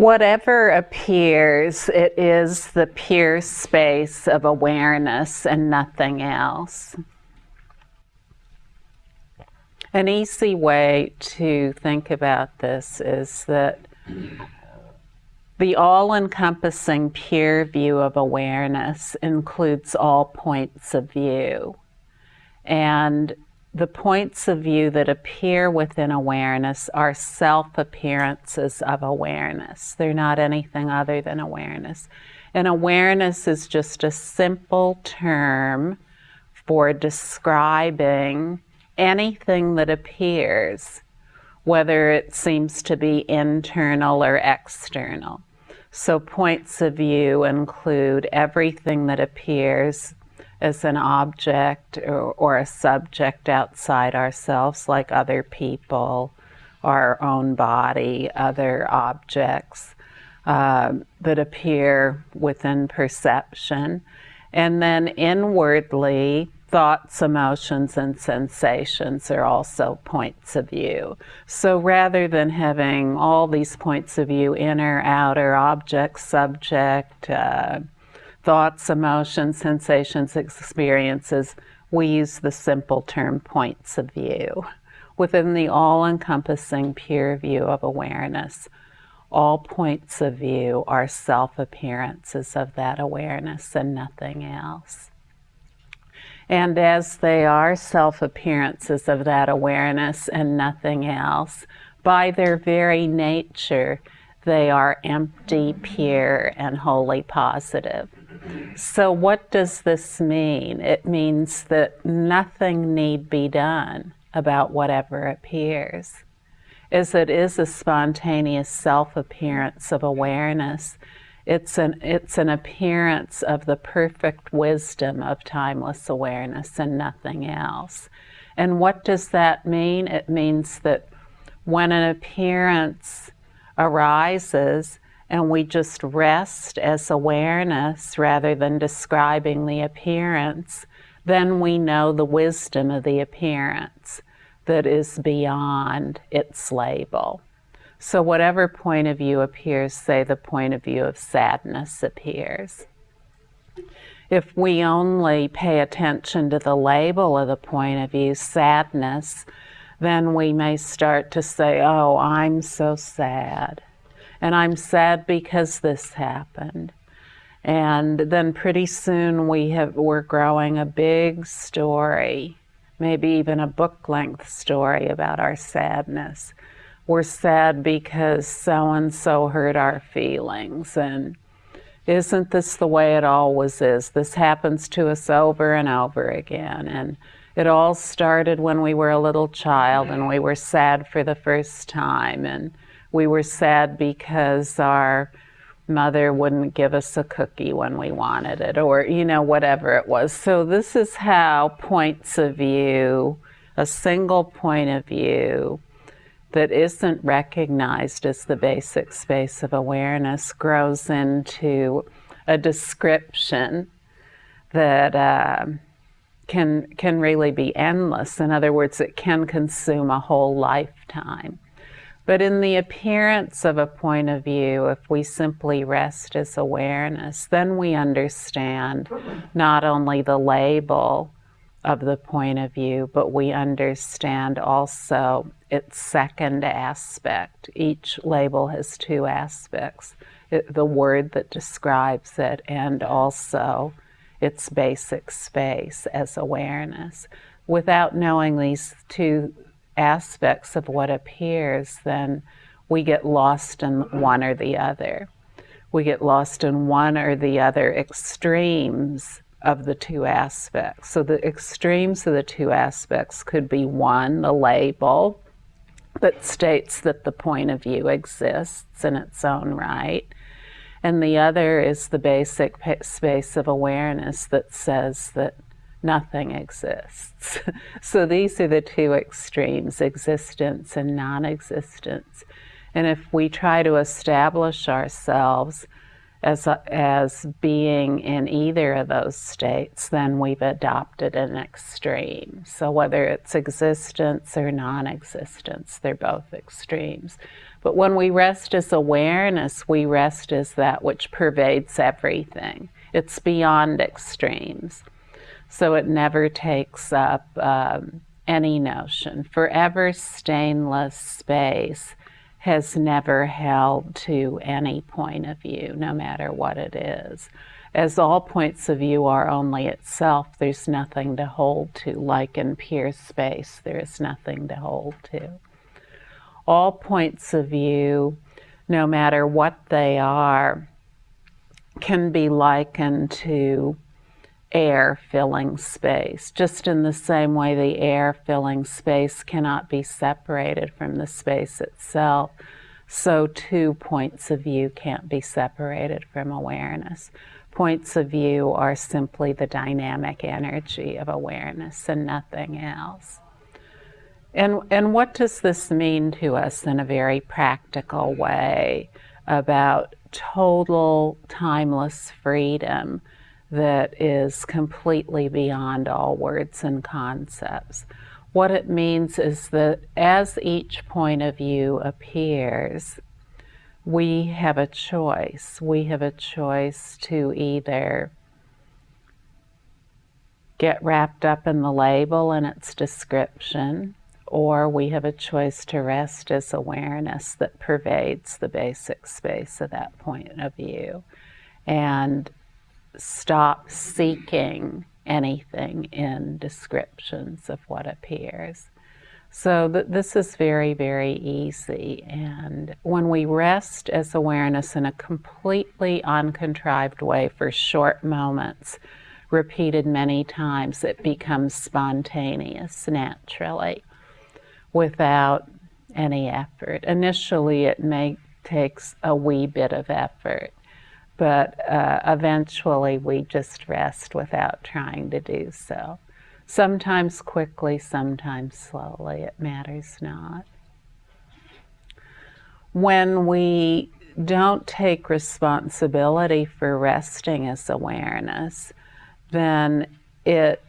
Whatever appears, it is the pure space of awareness and nothing else. An easy way to think about this is that the all-encompassing pure view of awareness includes all points of view. And the points of view that appear within awareness are self-appearances of awareness. They're not anything other than awareness. And awareness is just a simple term for describing anything that appears, whether it seems to be internal or external. So points of view include everything that appears as an object or a subject outside ourselves, like other people, our own body, other objects that appear within perception. And then inwardly, thoughts, emotions, and sensations are also points of view. So rather than having all these points of view, inner, outer, object, subject, thoughts, emotions, sensations, experiences, we use the simple term points of view. Within the all-encompassing pure view of awareness, all points of view are self-appearances of that awareness and nothing else. And as they are self-appearances of that awareness and nothing else, by their very nature, they are empty, pure, and wholly positive. So what does this mean? It means that nothing need be done about whatever appears. As it is a spontaneous self-appearance of awareness, it's an appearance of the perfect wisdom of timeless awareness and nothing else. And what does that mean? It means that when an appearance arises and we just rest as awareness rather than describing the appearance, then we know the wisdom of the appearance that is beyond its label. So whatever point of view appears, say the point of view of sadness appears. If we only pay attention to the label of the point of view, sadness, then we may start to say, oh, I'm so sad. And I'm sad because this happened. And then pretty soon we're growing a big story, maybe even a book-length story about our sadness. We're sad because so-and-so hurt our feelings, and isn't this the way it always is? This happens to us over and over again, and it all started when we were a little child and we were sad for the first time, and we were sad because our mother wouldn't give us a cookie when we wanted it, or, whatever it was. So this is how points of view, a single point of view that isn't recognized as the basic space of awareness, grows into a description that can really be endless. In other words, it can consume a whole lifetime. But in the appearance of a point of view, if we simply rest as awareness, then we understand not only the label of the point of view, but we understand also its second aspect. Each label has two aspects, the word that describes it and also its basic space as awareness. Without knowing these two aspects of what appears, then we get lost in one or the other. We get lost in one or the other extremes of the two aspects. So the extremes of the two aspects could be one, the label that states that the point of view exists in its own right, and the other is the basic space of awareness that says that nothing exists. So these are the two extremes, existence and non-existence. And if we try to establish ourselves as being in either of those states, then we've adopted an extreme. So whether it's existence or non-existence, they're both extremes. But when we rest as awareness, we rest as that which pervades everything. It's beyond extremes. So it never takes up any notion. Forever stainless space has never held to any point of view, no matter what it is. As all points of view are only itself, there's nothing to hold to, like in pure space, there is nothing to hold to. All points of view, no matter what they are, can be likened to air filling space, just in the same way the air filling space cannot be separated from the space itself, so too points of view can't be separated from awareness. Points of view are simply the dynamic energy of awareness and nothing else. And what does this mean to us in a very practical way about total timeless freedom that is completely beyond all words and concepts? What it means is that as each point of view appears, we have a choice. We have a choice to either get wrapped up in the label and its description, or we have a choice to rest as awareness that pervades the basic space of that point of view and stop seeking anything in descriptions of what appears. So this is very, very easy. And when we rest as awareness in a completely uncontrived way for short moments, repeated many times, it becomes spontaneous naturally, without any effort. Initially, it takes a wee bit of effort, but eventually we just rest without trying to do so. Sometimes quickly, sometimes slowly, it matters not. When we don't take responsibility for resting as awareness, then it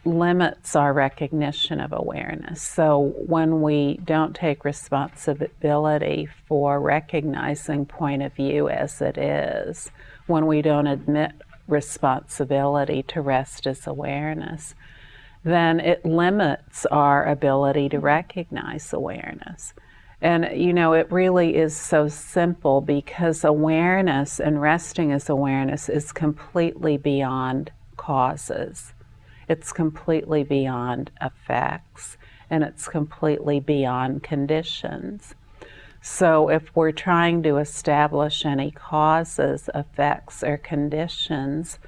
limits our recognition of awareness. So when we don't take responsibility for recognizing point of view as it is, when we don't admit responsibility to rest as awareness, then it limits our ability to recognize awareness. And you know, it really is so simple, because awareness and resting as awareness is completely beyond causes. It's completely beyond effects, and it's completely beyond conditions. So if we're trying to establish any causes, effects, or conditions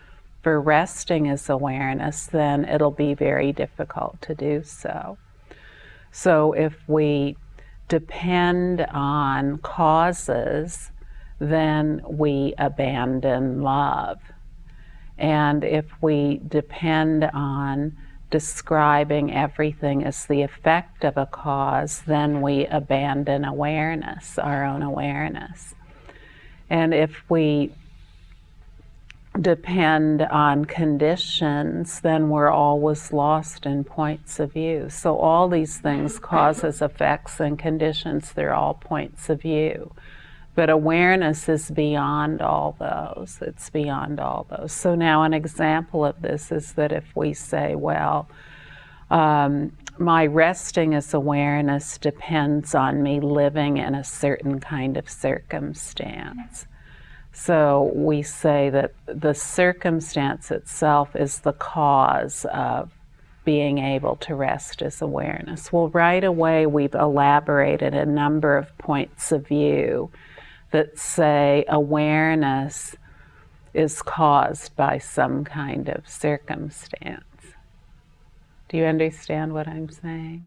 for resting as awareness, then it'll be very difficult to do so. So if we depend on causes, then we abandon love. And if we depend on describing everything as the effect of a cause, then we abandon awareness, our own awareness. And if we depend on conditions, then we're always lost in points of view. So all these things, causes, effects, and conditions, they're all points of view. But awareness is beyond all those. It's beyond all those. So now an example of this is that if we say, well, my resting as awareness depends on me living in a certain kind of circumstance. So we say that the circumstance itself is the cause of being able to rest as awareness. Well, right away we've elaborated a number of points of view that say awareness is caused by some kind of circumstance. Do you understand what I'm saying?